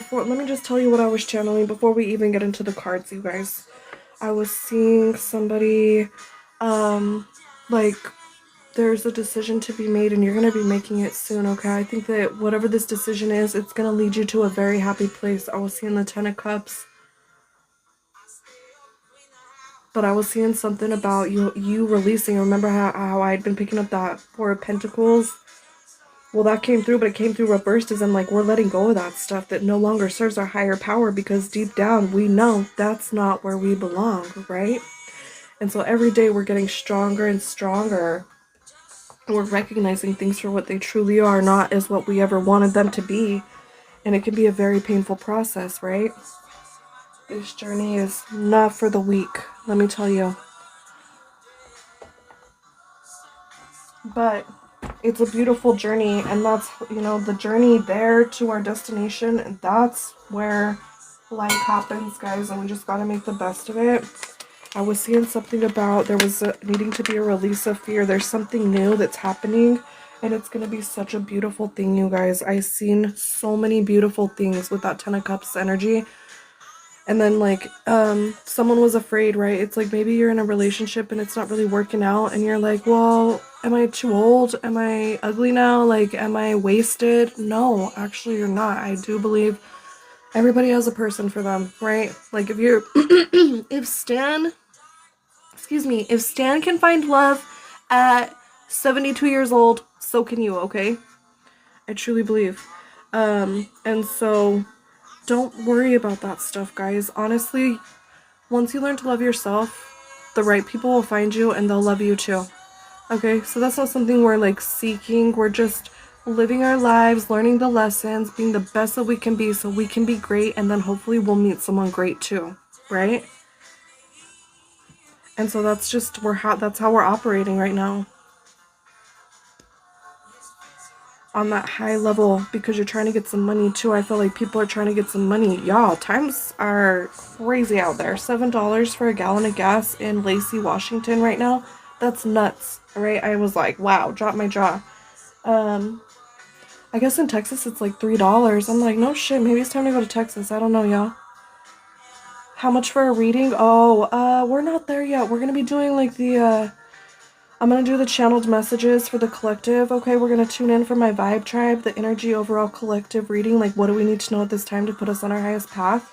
before, let me just tell you what I was channeling before we even get into the cards, you guys. I was seeing somebody, like, there's a decision to be made and you're going to be making it soon, okay? I think that whatever this decision is, it's going to lead you to a very happy place. I was seeing the Ten of Cups. But I was seeing something about you releasing. Remember how I'd been picking up that Four of Pentacles? Well, that came through, but it came through reversed as in, like, we're letting go of that stuff that no longer serves our higher power because deep down we know that's not where we belong, right? And so every day we're getting stronger and stronger. We're recognizing things for what they truly are, not as what we ever wanted them to be. And it can be a very painful process, right? This journey is not for the weak, let me tell you. But it's a beautiful journey, and that's, you know, the journey there to our destination, and that's where life happens, guys, and we just gotta make the best of it. I was seeing something about there was needing to be a release of fear. There's something new that's happening, and it's gonna be such a beautiful thing, you guys. I've seen so many beautiful things with that Ten of Cups energy. And then, like, someone was afraid, right? It's like maybe you're in a relationship and it's not really working out, and you're like, well, am I too old? Am I ugly now? Like, am I wasted? No, actually, you're not. I do believe everybody has a person for them, right? Like, if you're, if Stan can find love at 72 years old, so can you, okay? I truly believe. And so don't worry about that stuff, guys. Honestly, once you learn to love yourself, the right people will find you and they'll love you too. Okay, so that's not something we're like seeking. We're just living our lives, learning the lessons, being the best that we can be so we can be great, and then hopefully we'll meet someone great too, right? And so that's just that's how we're operating right now. On that high level, because you're trying to get some money too. I feel like people are trying to get some money. Y'all, times are crazy out there. $7 for a gallon of gas in Lacey, Washington right now. That's nuts, right? I was like, wow, drop my jaw. I guess in Texas it's like $3. I'm like, no shit, maybe it's time to go to Texas. I don't know, y'all. How much for a reading? Oh, we're not there yet. We're gonna be doing like the I'm going to do the channeled messages for the collective. Okay, we're going to tune in for my vibe tribe, the energy overall collective reading. Like, what do we need to know at this time to put us on our highest path?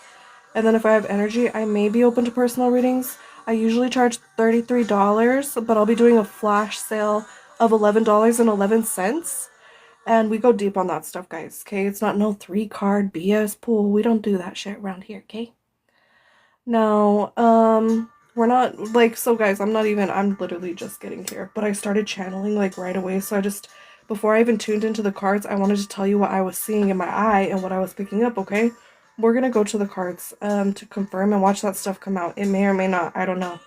And then if I have energy, I may be open to personal readings. I usually charge $33, but I'll be doing a flash sale of $11.11. And we go deep on that stuff, guys, okay? It's not no 3-card BS pool. We don't do that shit around here, okay? Now, we're not, like, so guys, I'm literally just getting here, but I started channeling, like, right away, so before I even tuned into the cards, I wanted to tell you what I was seeing in my eye and what I was picking up, okay? We're gonna go to the cards, to confirm and watch that stuff come out. It may or may not, I don't know.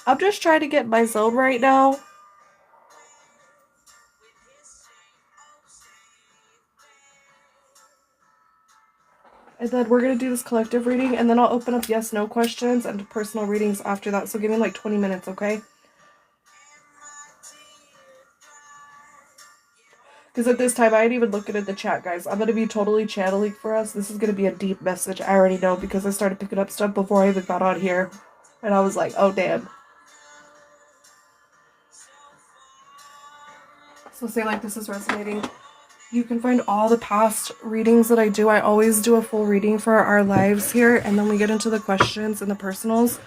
I'm just trying to get my zone right now. And then we're going to do this collective reading, and then I'll open up yes/no questions and personal readings after that. So give me like 20 minutes, okay? Because at this time, I ain't even looking at the chat, guys. I'm going to be totally channeling for us. This is going to be a deep message. I already know because I started picking up stuff before I even got on here. And I was like, oh, damn. So say like this is resonating. You can find all the past readings that I do. I always do a full reading for our lives here, and then we get into the questions and the personals.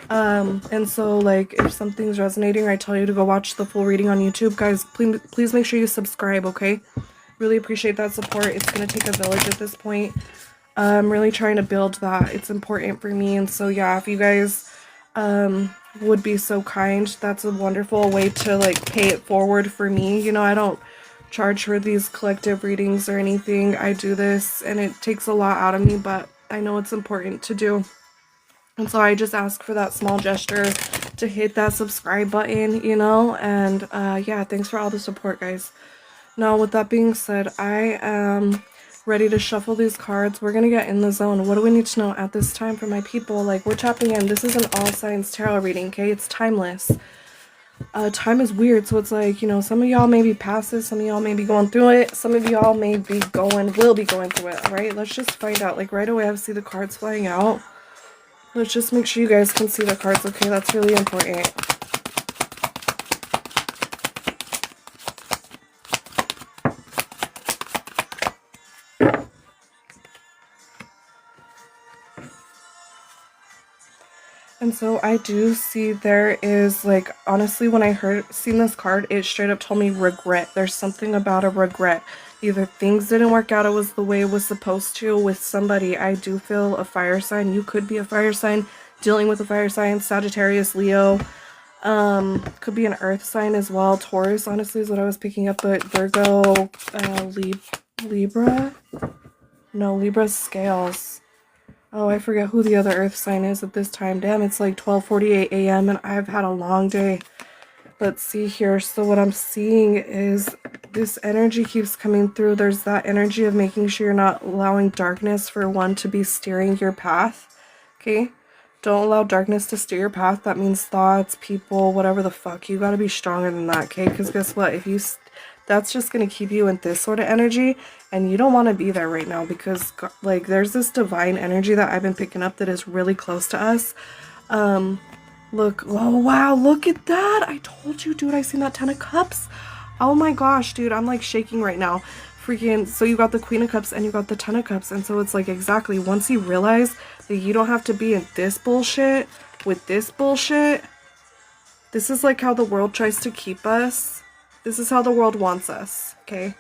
And so like if something's resonating, I tell you to go watch the full reading on YouTube. Guys, please make sure you subscribe, okay? Really appreciate that support. It's gonna take a village at this point. I'm really trying to build that. It's important for me, and so yeah, if you guys would be so kind, that's a wonderful way to like pay it forward for me. You know, I don't charge for these collective readings or anything. I do this and it takes a lot out of me, but I know it's important to do. And so I just ask for that small gesture to hit that subscribe button, you know, and yeah, thanks for all the support, guys. Now, with that being said, I am ready to shuffle these cards. We're going to get in the zone. What do we need to know at this time for my people? Like, we're tapping in. This is an all signs tarot reading, okay? It's timeless. Time is weird, so it's like, you know, some of y'all may be past this, some of y'all may be going through it, some of y'all will be going through it, right? Let's just find out. Like, right away, I see the cards flying out. Let's just make sure you guys can see the cards, okay? That's really important. And so I do see there is, like, honestly, when I seen this card, it straight up told me regret. There's something about a regret. Either things didn't work out, it was the way it was supposed to with somebody. I do feel a fire sign. You could be a fire sign, dealing with a fire sign, Sagittarius, Leo. Could be an earth sign as well. Taurus, honestly, is what I was picking up, but Virgo, Libra? No, Libra's scales. Oh, I forget who the other earth sign is at this time. Damn, it's like 12:48 a.m. and I've had a long day. Let's see here. So what I'm seeing is this energy keeps coming through. There's that energy of making sure you're not allowing darkness, for one, to be steering your path. Okay? Don't allow darkness to steer your path. That means thoughts, people, whatever the fuck. You gotta be stronger than that, okay? Because guess what? If you... that's just going to keep you in this sort of energy, and you don't want to be there right now, because like there's this divine energy that I've been picking up that is really close to us. Look, oh wow, look at that. I told you, dude, I seen that 10 of cups. Oh my gosh, dude, I'm like shaking right now. Freaking, so you got the Queen of Cups and you got the 10 of Cups, and so it's like, exactly, once you realize that you don't have to be in this bullshit with this bullshit. This is like how the world tries to keep us. This is how the world wants us, okay?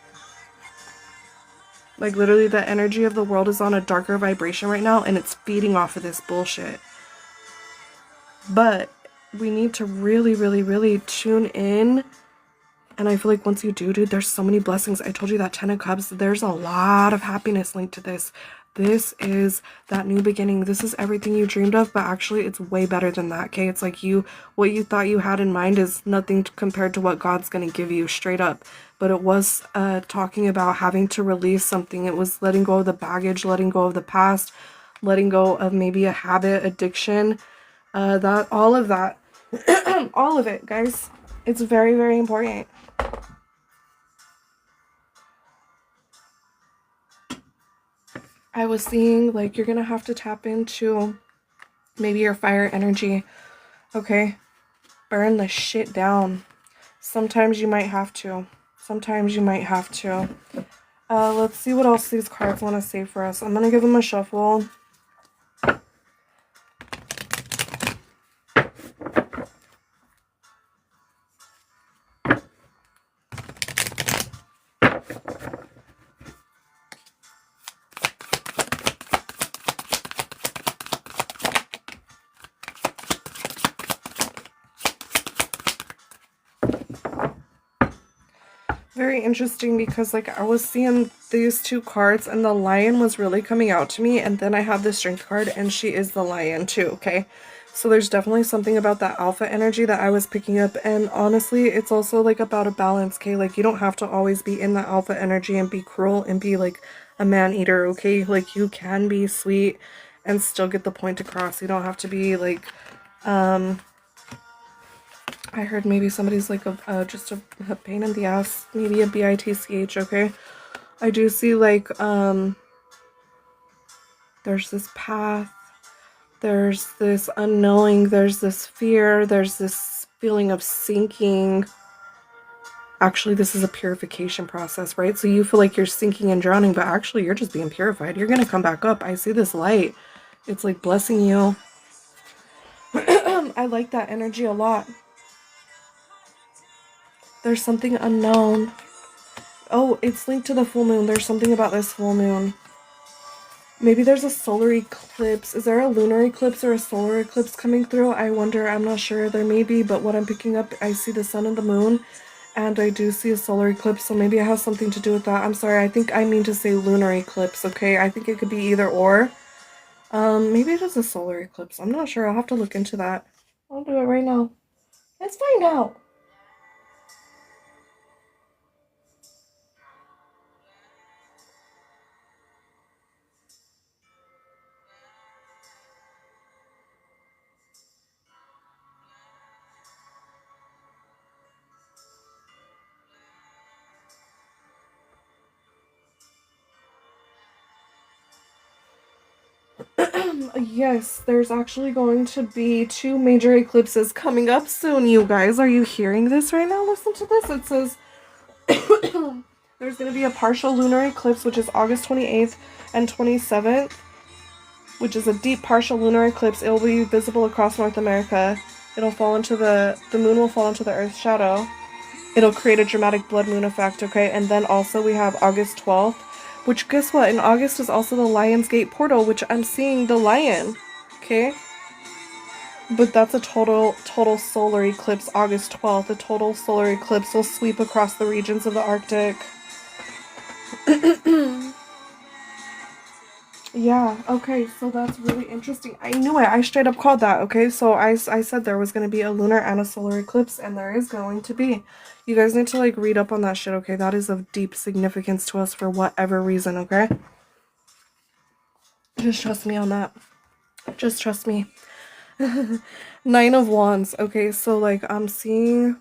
Like, literally, the energy of the world is on a darker vibration right now, and it's feeding off of this bullshit. But we need to really, really, really tune in. And I feel like once you do, dude, there's so many blessings. I told you that 10 of Cups, there's a lot of happiness linked to this. This is that new beginning. This is everything you dreamed of, but actually it's way better than that, okay? It's like what you thought you had in mind is nothing compared to what God's going to give you, straight up. But it was talking about having to release something. It was letting go of the baggage, letting go of the past, letting go of maybe a habit, addiction, that, all of that. All of it, guys. It's very, very important. I was seeing, like, you're gonna have to tap into maybe your fire energy, okay? Burn the shit down. Sometimes you might have to. Sometimes you might have to. Let's see what else these cards want to say for us. I'm gonna give them a shuffle. Very interesting, because like I was seeing these two cards and the Lion was really coming out to me, and then I have the Strength card and she is the Lion too, okay? So there's definitely something about that alpha energy that I was picking up, and honestly it's also like about a balance, okay? Like you don't have to always be in that alpha energy and be cruel and be like a man-eater, okay? Like you can be sweet and still get the point across. You don't have to be like I heard maybe somebody's like just a pain in the ass, maybe a bitch, okay? I do see like there's this path, there's this unknowing, there's this fear, there's this feeling of sinking. Actually, this is a purification process, right? So you feel like you're sinking and drowning, but actually you're just being purified. You're gonna come back up. I see this light. It's like blessing you. I like that energy a lot. There's something unknown. Oh, it's linked to the full moon. There's something about this full moon. Maybe there's a solar eclipse. Is there a lunar eclipse or a solar eclipse coming through? I wonder. I'm not sure. There may be, but what I'm picking up, I see the sun and the moon, and I do see a solar eclipse, so maybe it has something to do with that. I'm sorry. I think I mean to say lunar eclipse, okay? I think it could be either or. Maybe it is a solar eclipse. I'm not sure. I'll have to look into that. I'll do it right now. Let's find out. Yes, there's actually going to be 2 major eclipses coming up soon, you guys. Are you hearing this right now? Listen to this. It says there's going to be a partial lunar eclipse, which is August 28th and 27th, which is a deep partial lunar eclipse. It will be visible across North America. It'll fall into the moon will fall into the Earth's shadow. It'll create a dramatic blood moon effect, okay? And then also we have August 12th, which guess what? In August is also the Lion's Gate portal, which I'm seeing the lion, okay? But that's a total solar eclipse, August 12th. A total solar eclipse will sweep across the regions of the Arctic. Yeah, okay, so that's really interesting. I knew it. I straight up called that, okay? So I said there was going to be a lunar and a solar eclipse, and there is going to be. You guys need to, like, read up on that shit, okay? That is of deep significance to us for whatever reason, okay? Just trust me on that. Just trust me. 9 of Wands. Okay, so, like, I'm seeing...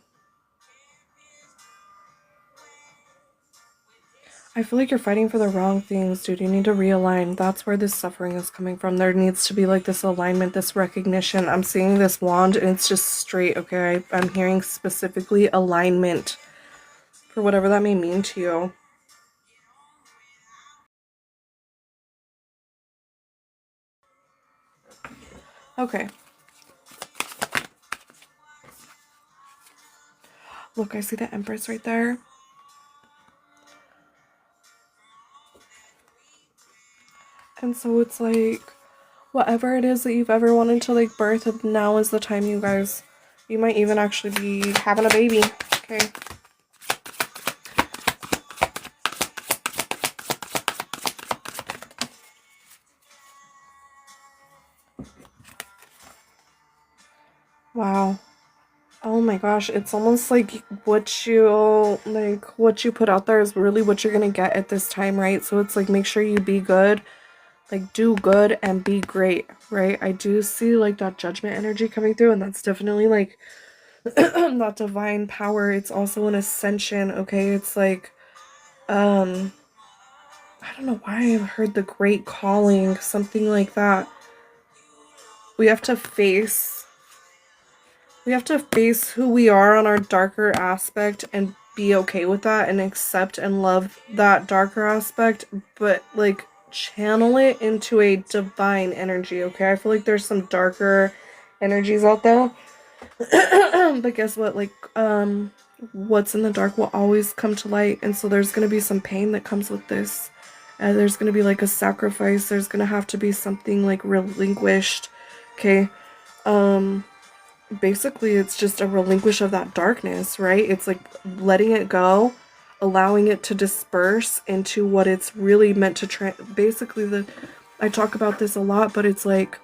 I feel like you're fighting for the wrong things, dude. You need to realign. That's where this suffering is coming from. There needs to be, like, this alignment, this recognition. I'm seeing this wand, and it's just straight, okay? I'm hearing specifically alignment for whatever that may mean to you. Okay. Look, I see the Empress right there. And so it's like, whatever it is that you've ever wanted to, like, birth, now is the time, you guys. You might even actually be having a baby, okay? Wow. Oh my gosh, it's almost like what you put out there is really what you're gonna get at this time, right? So it's like, make sure you be good, like, do good and be great, right? I do see, like, that judgment energy coming through, and that's definitely, like, that divine power. It's also an ascension, okay? It's like, I don't know why I've heard the great calling, something like that. We have to face who we are on our darker aspect and be okay with that and accept and love that darker aspect, but, like, channel it into a divine energy, okay? I feel like there's some darker energies out there. But guess what? Like, what's in the dark will always come to light, and so there's gonna be some pain that comes with this. And there's gonna be, like, a sacrifice. There's gonna have to be something, like, relinquished, okay? Basically it's just a relinquish of that darkness, right? It's like letting it go, allowing it to disperse into what it's really meant to basically, I talk about this a lot, but it's like,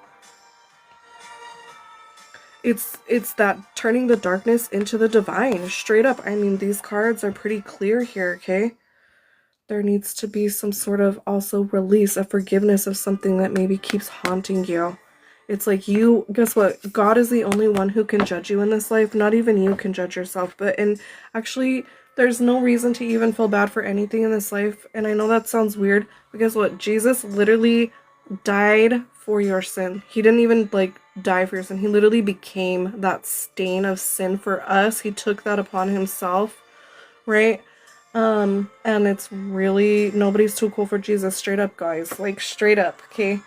it's that turning the darkness into the divine, straight up. I mean, these cards are pretty clear here, okay? There needs to be some sort of also release, a forgiveness of something that maybe keeps haunting you. It's like, guess what? God is the only one who can judge you in this life. Not even you can judge yourself. And actually, there's no reason to even feel bad for anything in this life. And I know that sounds weird, but guess what? Jesus literally died for your sin. He didn't even, like, die for your sin. He literally became that stain of sin for us. He took that upon himself, right? And it's really, nobody's too cool for Jesus, straight up, guys. Like, straight up, okay?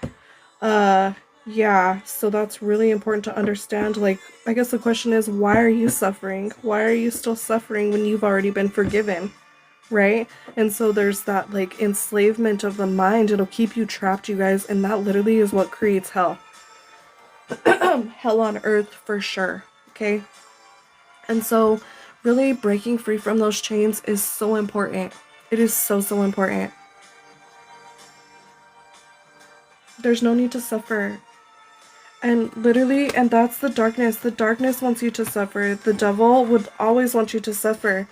Yeah, so that's really important to understand. Like, I guess the question is, why are you suffering? Why are you still suffering when you've already been forgiven, right? And so there's that, like, enslavement of the mind. It'll keep you trapped, you guys, and that literally is what creates hell. Hell on earth, for sure, okay? And so really breaking free from those chains is so important. It is so, so important. There's no need to suffer. And literally, and that's the darkness. The darkness wants you to suffer. The devil would always want you to suffer.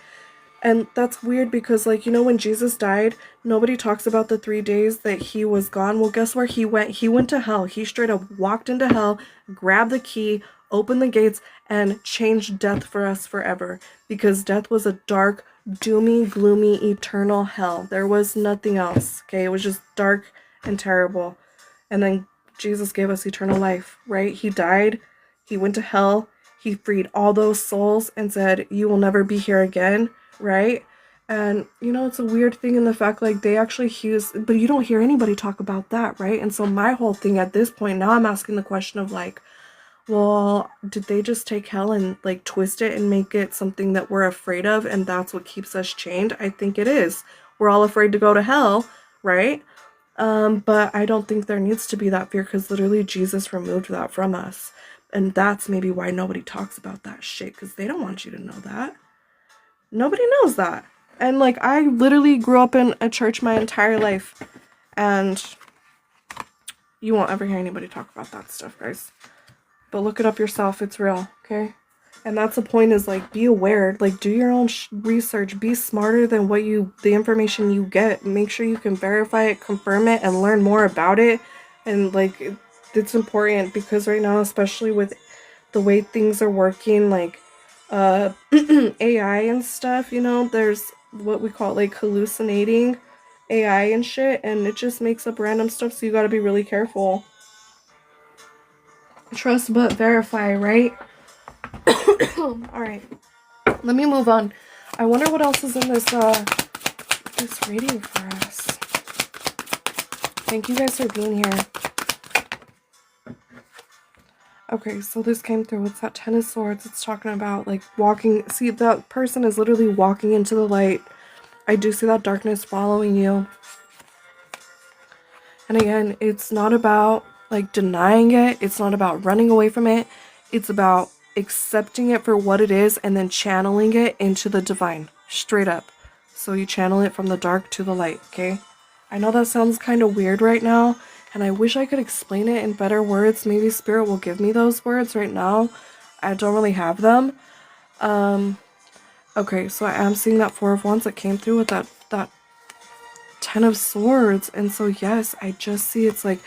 And that's weird because, like, you know, when Jesus died, nobody talks about the 3 days that he was gone. Well, guess where he went? He went to hell. He straight up walked into hell, grabbed the key, opened the gates, and changed death for us forever. Because death was a dark, doomy, gloomy, eternal hell. There was nothing else, okay? It was just dark and terrible. And then Jesus gave us eternal life, right? He died, he went to hell, he freed all those souls and said, you will never be here again, right? And you know, it's a weird thing in the fact like they actually use, but you don't hear anybody talk about that, right? And so my whole thing at this point, now I'm asking the question of like, well, did they just take hell and like twist it and make it something that we're afraid of and that's what keeps us chained? I think it is. We're all afraid to go to hell, right? But I don't think there needs to be that fear because literally Jesus removed that from us. And that's maybe why nobody talks about that shit because they don't want you to know that. Nobody knows that. And like I literally grew up in a church my entire life and you won't ever hear anybody talk about that stuff, guys. But look it up yourself. It's real, okay? And that's the point is like be aware, like do your own research, be smarter than the information you get. Make sure you can verify it, confirm it, and learn more about it. And like it's important because right now, especially with the way things are working, like AI and stuff, you know, there's what we call like hallucinating AI and shit, and it just makes up random stuff, so you gotta be really careful. Trust but verify, right? Alright. Let me move on. I wonder what else is in this reading for us. Thank you guys for being here. Okay, so this came through. It's that Ten of Swords. It's talking about like walking. See, that person is literally walking into the light. I do see that darkness following you. And again, it's not about like denying it. It's not about running away from it. It's about accepting it for what it is and then channeling it into the divine. Straight up. So you channel it from the dark to the light, okay? I know that sounds kind of weird right now, and I wish I could explain it in better words. Maybe Spirit will give me those words right now. I don't really have them. Okay, so I am seeing that Four of Wands that came through with that Ten of Swords. And so yes, I just see it's like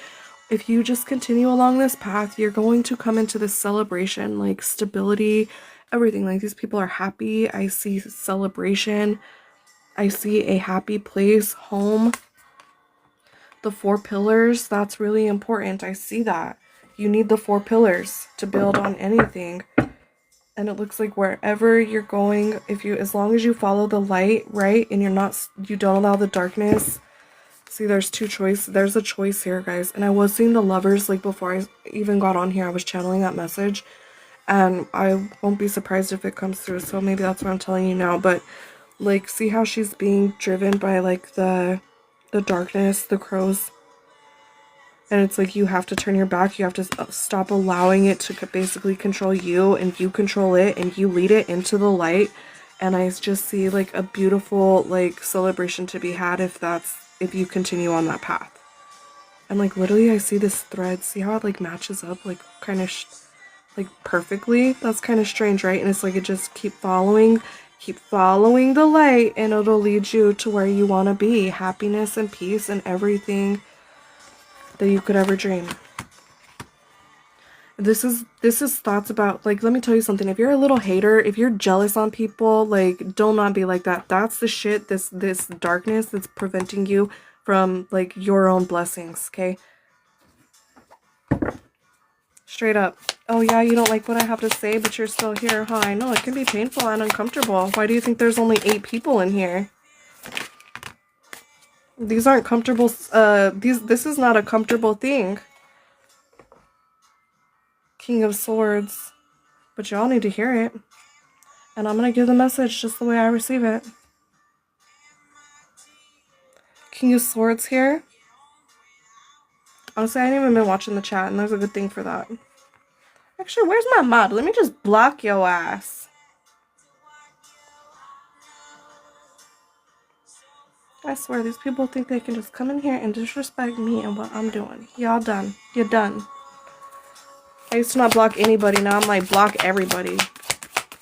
if you just continue along this path, you're going to come into this celebration, like stability, everything. Like these people are happy. I see celebration. I see a happy place, home. The 4 pillars, that's really important. I see that. You need the 4 pillars to build on anything. And it looks like wherever you're going, as long as you follow the light, right, and you don't allow the darkness. See, there's a choice here, guys. And I was seeing the Lovers, like before I even got on here, I was channeling that message, and I won't be surprised if it comes through. So maybe that's what I'm telling you now. But like, see how she's being driven by like the darkness, the crows. And it's like you have to turn your back. You have to stop allowing it to basically control you, and you control it and you lead it into the light. And I just see like a beautiful like celebration to be had if you continue on that path. And like literally I see this thread. See how it like matches up like kind of like perfectly? That's kind of strange, right? And it's like it just keep following the light and it'll lead you to where you want to be. Happiness and peace and everything that you could ever dream. This is thoughts about, like, let me tell you something. If you're a little hater, if you're jealous on people, like, do not be like that. That's the shit, this darkness that's preventing you from, like, your own blessings, okay? Straight up. Oh yeah, you don't like what I have to say, but you're still here, huh? I know, it can be painful and uncomfortable. Why do you think there's only 8 people in here? These aren't comfortable, this is not a comfortable thing. King of Swords. But y'all need to hear it. And I'm gonna give the message just the way I receive it. King of Swords here. Honestly, I ain't even been watching the chat, and there's a good thing for that. Actually, where's my mod? Let me just block your ass. I swear, these people think they can just come in here and disrespect me and what I'm doing. Y'all done. You're done. I used to not block anybody. Now I'm like, block everybody.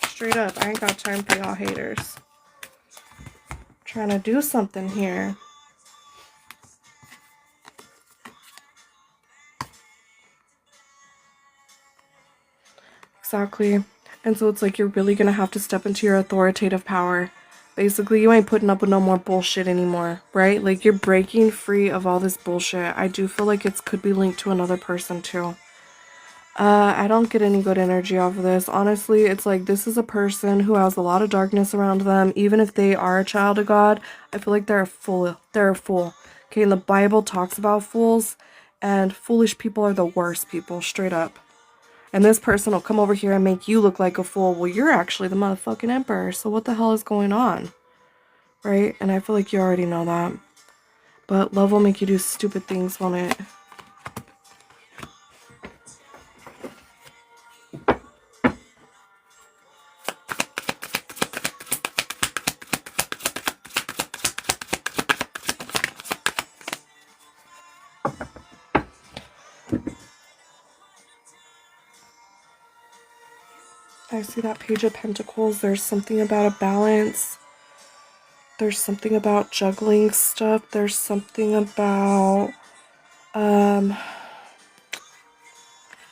Straight up. I ain't got time for y'all haters. Trying to do something here. Exactly. And so it's like you're really going to have to step into your authoritative power Basically, you ain't putting up with no more bullshit anymore, right? Like, you're breaking free of all this bullshit. I do feel like it could be linked to another person, too. I don't get any good energy off of this. Honestly, it's like this is a person who has a lot of darkness around them. Even if they are a child of God, I feel like they're a fool. They're a fool. Okay, and the Bible talks about fools, and foolish people are the worst people, straight up. And this person will come over here and make you look like a fool. Well, you're actually the motherfucking emperor, so what the hell is going on? Right? And I feel like you already know that. But love will make you do stupid things, won't it? I see that Page of Pentacles. There's something about a balance. There's something about juggling stuff. There's something about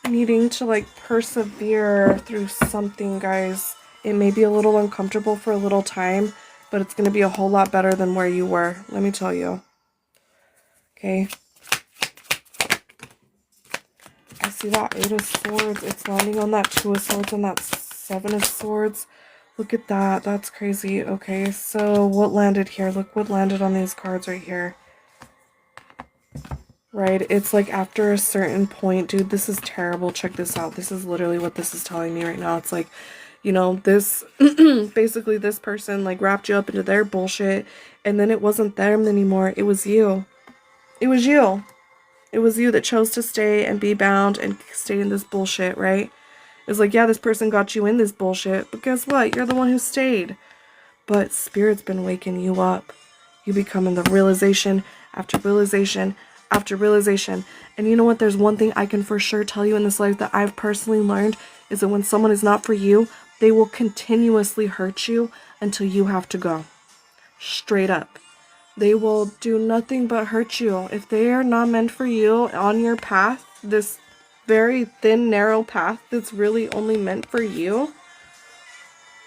needing to like persevere through something, guys. It may be a little uncomfortable for a little time, but it's going to be a whole lot better than where you were. Let me tell you. Okay. I see that Eight of Swords. It's landing on that Two of Swords and that Seven of Swords. Look at that. That's crazy. Okay, so what landed here? Look what landed on these cards right here. Right? It's like after a certain point, dude, this is terrible. Check this out. This is literally what this is telling me right now. It's like, you know, this, basically this person like wrapped you up into their bullshit, and then it wasn't them anymore. It was you. It was you. It was you that chose to stay and be bound and stay in this bullshit, right? It's like, yeah, this person got you in this bullshit, but guess what? You're the one who stayed. But Spirit's been waking you up. You becoming the realization after realization after realization. And you know what? There's one thing I can for sure tell you in this life that I've personally learned is that when someone is not for you, they will continuously hurt you until you have to go. Straight up. They will do nothing but hurt you. If they are not meant for you on your path, this very thin, narrow path that's really only meant for you,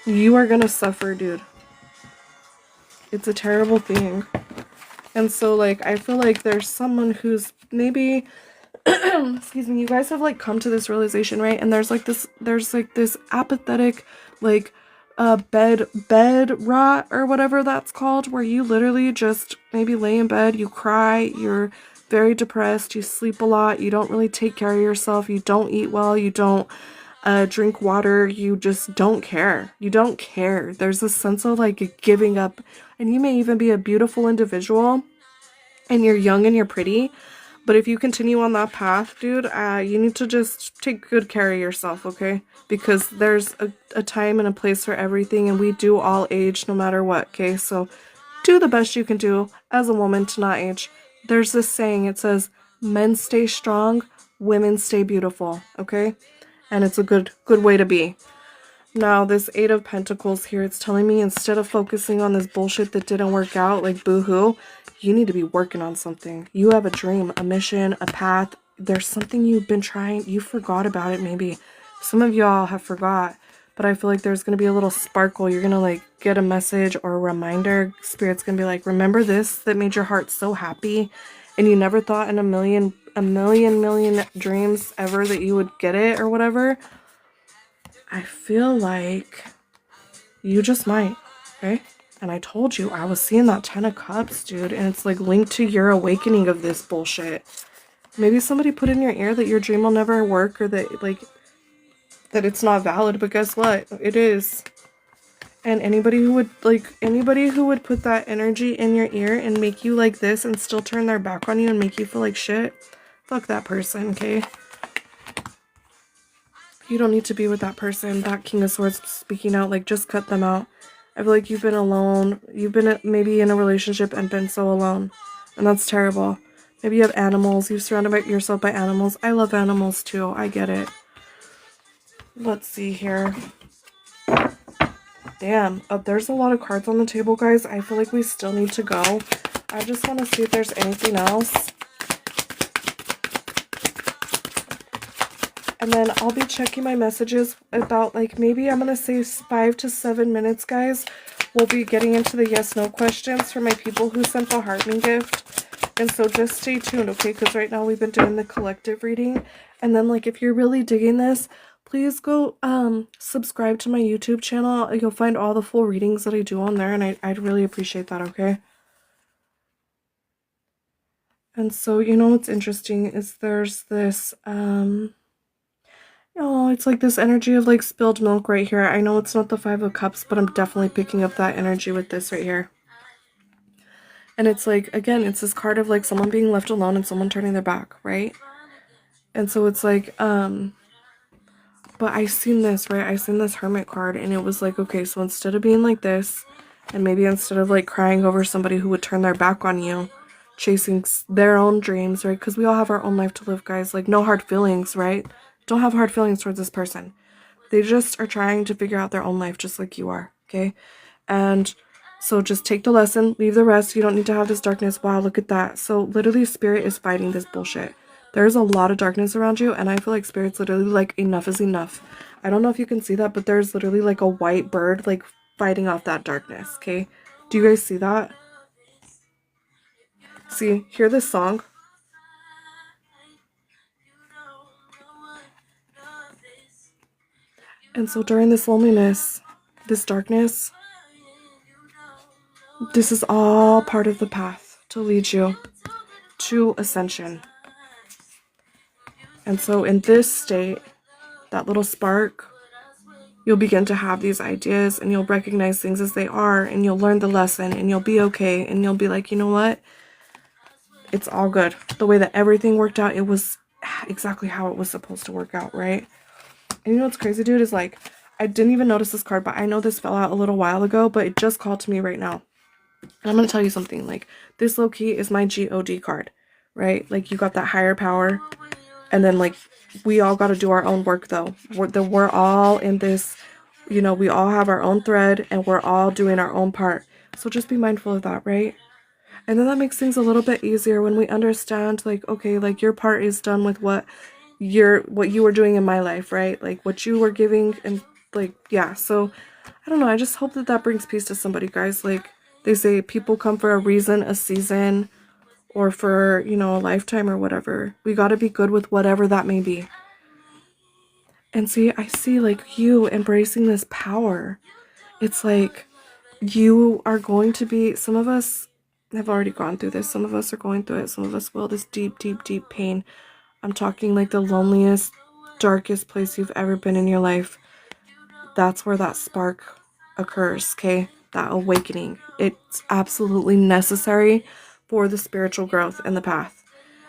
you are gonna suffer, dude. It's a terrible thing. And so, like, I feel like there's someone who's maybe, excuse me, you guys have, like, come to this realization, right? And there's this apathetic, like, bed rot or whatever that's called, where you literally just maybe lay in bed, you cry, you're very depressed, you sleep a lot, you don't really take care of yourself, you don't eat well, you don't drink water, you just don't care. You don't care. There's a sense of like giving up, and you may even be a beautiful individual and you're young and you're pretty, but if you continue on that path, dude, you need to just take good care of yourself, okay? Because there's a time and a place for everything, and we do all age no matter what, okay? So do the best you can do as a woman to not age. There's this saying, it says, men stay strong, women stay beautiful, okay? And it's a good way to be. Now, this Eight of Pentacles here, it's telling me instead of focusing on this bullshit that didn't work out, like boo-hoo, you need to be working on something. You have a dream, a mission, a path. There's something you've been trying. You forgot about it, maybe. Some of y'all have forgot. But I feel like there's going to be a little sparkle. You're going to, like, get a message or a reminder. Spirit's going to be like, remember this that made your heart so happy? And you never thought in a million dreams ever that you would get it or whatever. I feel like you just might, okay? And I told you, I was seeing that 10 of Cups, dude, and it's like linked to your awakening of this bullshit. Maybe somebody put in your ear that your dream will never work, or that, like, that it's not valid, but guess what? It is. And anybody who would put that energy in your ear and make you like this and still turn their back on you and make you feel like shit, fuck that person, okay? You don't need to be with that person. That King of Swords speaking out, like, just cut them out. I feel like you've been alone. You've been maybe in a relationship and been so alone. And that's terrible. Maybe you have animals. You've surrounded yourself by animals. I love animals too. I get it. Let's see here. Damn. There's a lot of cards on the table, guys. I feel like we still need to go. I just want to see if there's anything else. And then I'll be checking my messages about, like, maybe I'm going to say 5 to 7 minutes, guys. we'll be getting into the yes/no questions for my people who sent the heart me gift. And so just stay tuned, okay? Because right now we've been doing the collective reading. And then, like, if you're really digging this, please go subscribe to my YouTube channel. You'll find all the full readings that I do on there, and I'd really appreciate that, okay? And so, you know what's interesting is there's this, oh, it's like this energy of like spilled milk right here. I know it's not the Five of Cups, but I'm definitely picking up that energy with this right here. And it's like, again, it's this card of like someone being left alone and someone turning their back, right? And so it's like, but I seen this, right? I seen this Hermit card, and it was like, okay, so instead of being like this, and maybe instead of like crying over somebody who would turn their back on you, chasing their own dreams, right? Because we all have our own life to live, guys. Like, no hard feelings, right? Don't have hard feelings towards this person. They just are trying to figure out their own life just like you are, okay? And so just take the lesson, leave the rest. You don't need to have this darkness. Wow, look at that. So literally Spirit is fighting this bullshit. There's a lot of darkness around you, and I feel like Spirit's literally like, enough is enough. I don't know if you can see that, but there's literally like a white bird like fighting off that darkness, okay? Do you guys see that? See, hear this song? And so during this loneliness, this darkness, this is all part of the path to lead you to ascension. And so in this state, that little spark, you'll begin to have these ideas, and you'll recognize things as they are, and you'll learn the lesson, and you'll be okay, and you'll be like, you know what? It's all good. The way that everything worked out, it was exactly how it was supposed to work out, right? And you know what's crazy, dude, is like, I didn't even notice this card, but I know this fell out a little while ago, but it just called to me right now. And I'm going to tell you something, like, this low-key is my GOD card, right? Like, you got that higher power, and then, like, we all got to do our own work, though. We're all in this, you know, we all have our own thread, and we're all doing our own part. So just be mindful of that, right? And then that makes things a little bit easier when we understand, like, okay, like, your part is done with what you were doing in my life, right? Like, what you were giving, and, like, yeah. So, I don't know, I just hope that that brings peace to somebody, guys. Like, they say people come for a reason, a season, or for, you know, a lifetime or whatever. We got to be good with whatever that may be. And see, I see, like, you embracing this power. It's like you are going to be, some of us have already gone through this. Some of us are going through it. Some of us will. This deep, deep, deep pain. I'm talking like the loneliest, darkest place you've ever been in your life. That's where that spark occurs, okay? That awakening. It's absolutely necessary for the spiritual growth and the path.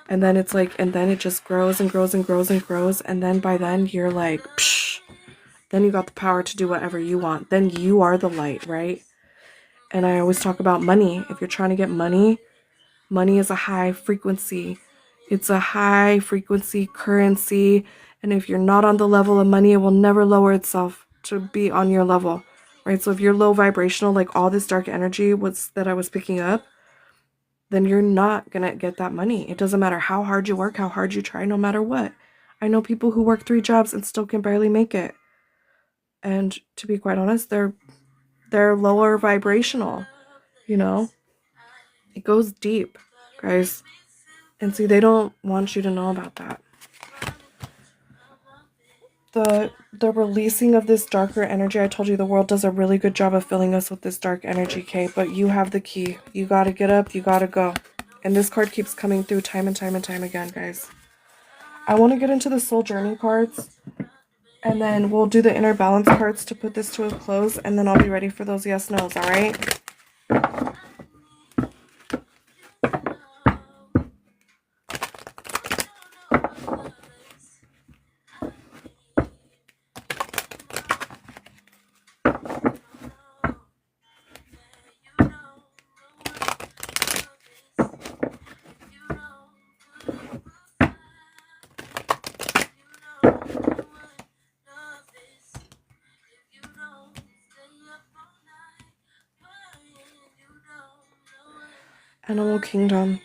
And then it's like, and then it just grows and grows and grows and grows. And then by then you're like, psh, then you got the power to do whatever you want. Then you are the light, right? And I always talk about money. If you're trying to get money, money is a high frequency. It's a high frequency currency. And if you're not on the level of money, it will never lower itself to be on your level, right? So if you're low vibrational, like all this dark energy that I was picking up, then you're not going to get that money. It doesn't matter how hard you work, how hard you try, no matter what. I know people who work 3 jobs and still can barely make it. And to be quite honest, they're lower vibrational, you know? It goes deep, guys. And see, they don't want you to know about that. The releasing of this darker energy, I told you the world does a really good job of filling us with this dark energy, okay? But you have the key. You gotta get up, you gotta go. And this card keeps coming through time and time and time again, guys. I want to get into the soul journey cards, and then we'll do the inner balance cards to put this to a close, and then I'll be ready for those yes no's, all right? Animal kingdom.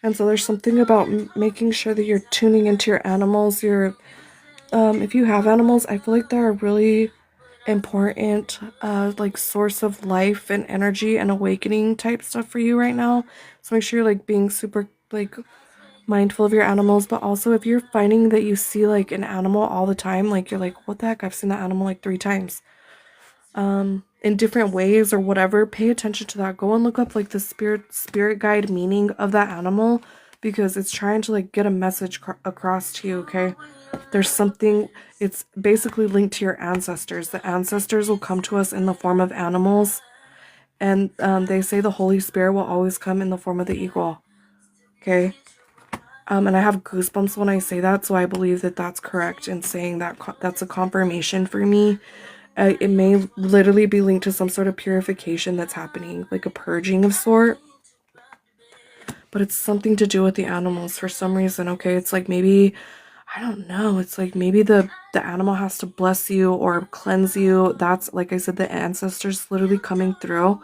And so there's something about making sure that you're tuning into your animals. If you have animals, I feel like they're a really important like source of life and energy and awakening type stuff for you right now. So make sure you're like being super like mindful of your animals, but also if you're finding that you see like an animal all the time, like you're like, what the heck, I've seen that animal like 3 times in different ways or whatever, pay attention to that. Go and look up like the spirit guide meaning of that animal, because it's trying to like get a message across to you. Okay, there's something, it's basically linked to your ancestors. The ancestors will come to us in the form of animals, and they say the Holy Spirit will always come in the form of the eagle. Okay, and I have goosebumps when I say that, so I believe that that's correct in saying that. That's a confirmation for me. It may literally be linked to some sort of purification that's happening, like a purging of sort. But it's something to do with the animals for some reason. Okay, it's like maybe, I don't know. It's like maybe the animal has to bless you or cleanse you. That's, like I said, the ancestors literally coming through.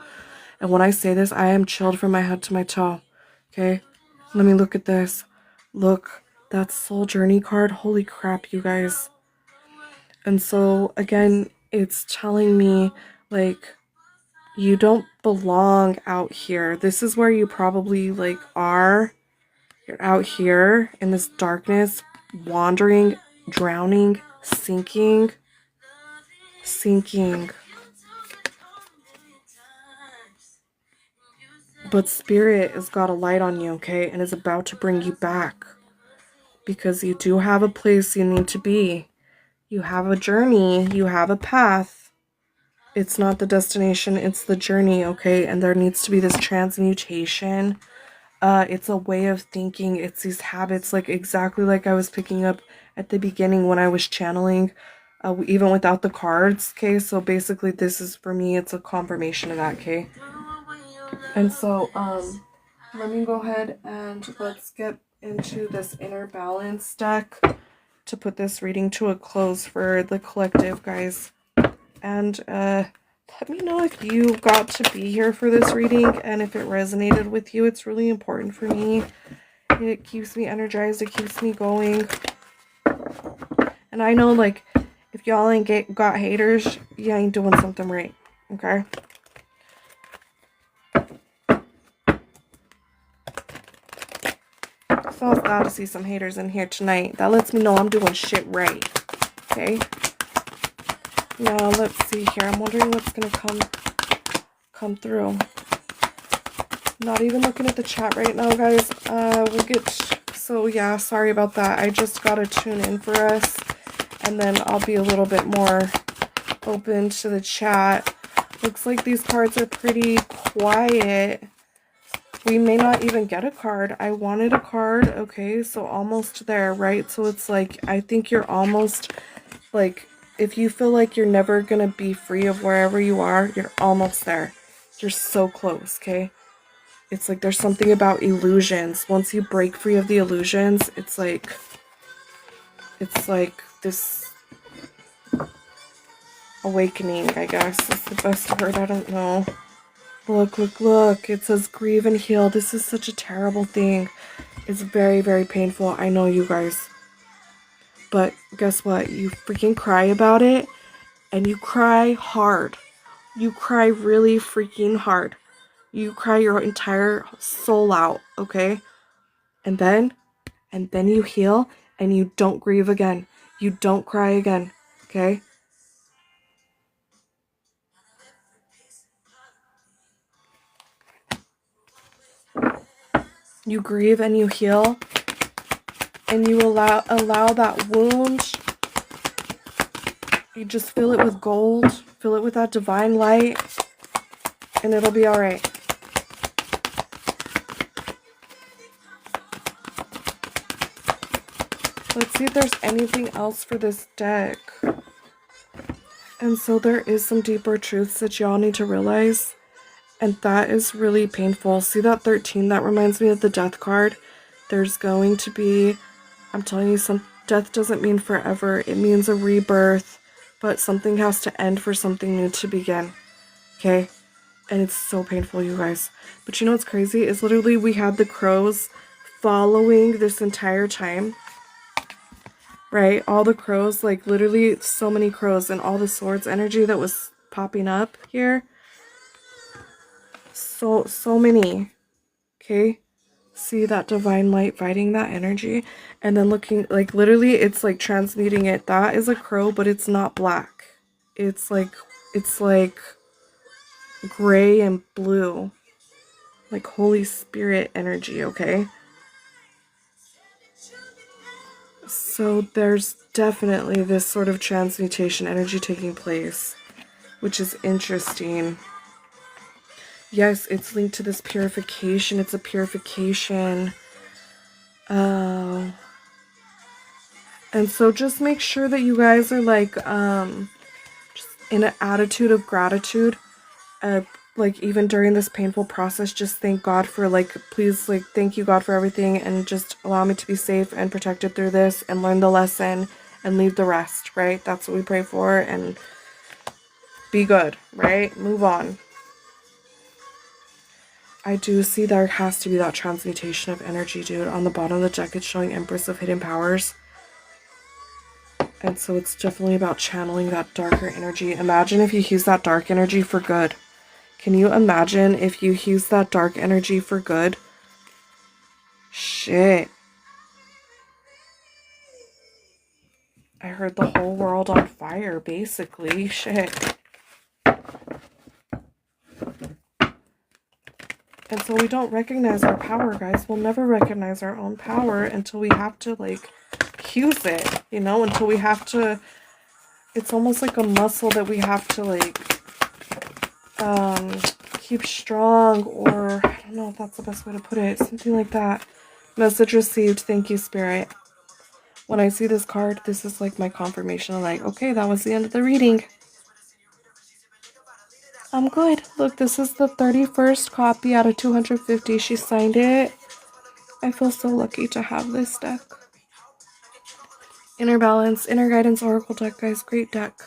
And when I say this, I am chilled from my head to my toe. Okay, let me look at this. Look, that's Soul Journey card. Holy crap, you guys. And so again, it's telling me like you don't belong out here. This is where you probably like are. You're out here in this darkness, wandering, drowning, sinking. But Spirit has got a light on you, okay, and is about to bring you back, because you do have a place you need to be. You have a journey, you have a path. It's not the destination, it's the journey, okay? And there needs to be this transmutation. It's a way of thinking. It's these habits, like exactly like I was picking up at the beginning when I was channeling, even without the cards, okay? So basically this is, for me, it's a confirmation of that, okay? And so, let me go ahead and let's get into this inner balance deck to put this reading to a close for the collective, guys. And let me know if you got to be here for this reading and if it resonated with you. It's really important for me. It keeps me energized. It keeps me going. And I know, like, if y'all ain't got haters, you ain't doing something right. Okay? So I was glad to see some haters in here tonight. That lets me know I'm doing shit right. Okay? Now, let's see here. I'm wondering what's going to come through. Not even looking at the chat right now, guys. So yeah, sorry about that. I just got to tune in for us, and then I'll be a little bit more open to the chat. Looks like these cards are pretty quiet. We may not even get a card. I wanted a card. Okay, so almost there, right? So it's like, I think you're almost, like, if you feel like you're never gonna be free of wherever you are, you're almost there. You're so close, okay? It's like there's something about illusions. Once you break free of the illusions, it's like this awakening, I guess is the best word. I don't know. Look. It says grieve and heal. This is such a terrible thing. It's very, very painful. I know, you guys. But guess what? You freaking cry about it, and you cry hard. You cry really freaking hard. You cry your entire soul out, okay? And then you heal, and you don't grieve again. You don't cry again, okay? You grieve and you heal, and you allow that wound. You just fill it with gold, fill it with that divine light, and it'll be all right. Let's see if there's anything else for this deck. And so there is some deeper truths that y'all need to realize. And that is really painful. See that 13? That reminds me of the death card. There's going to be, I'm telling you, some death doesn't mean forever. It means a rebirth. But something has to end for something new to begin. Okay? And it's so painful, you guys. But you know what's crazy? Is literally we had the crows following this entire time. right? All the crows, like literally so many crows, and all the swords energy that was popping up here. So many. Okay? See that divine light fighting that energy, and then looking, like literally it's like transmuting it. That is a crow, but it's not black. It's like gray and blue, like Holy Spirit energy. Okay, so there's definitely this sort of transmutation energy taking place, which is interesting. Yes, it's linked to this purification. It's a purification. And so just make sure that you guys are like just in an attitude of gratitude. Like even during this painful process, just thank God for, like, please, like, thank you God for everything, and just allow me to be safe and protected through this and learn the lesson and leave the rest, right? That's what we pray for, and be good, right? Move on. I do see there has to be that transmutation of energy, dude. On the bottom of the deck, it's showing Empress of Hidden Powers. And so it's definitely about channeling that darker energy. Imagine if you use that dark energy for good. Can you imagine if you use that dark energy for good? Shit. I heard the whole world on fire, basically. Shit. And so we don't recognize our power, guys. We'll never recognize our own power until we have to, like, use it, you know, until we have to, it's almost like a muscle that we have to, like, keep strong, or I don't know if that's the best way to put it, something like that. Message received. Thank you, Spirit. When I see this card, this is like my confirmation. I'm like, okay, that was the end of the reading. I'm good. Look, this is the 31st copy out of 250. She signed it. I feel so lucky to have this deck. Inner Balance, Inner Guidance Oracle deck, guys. Great deck.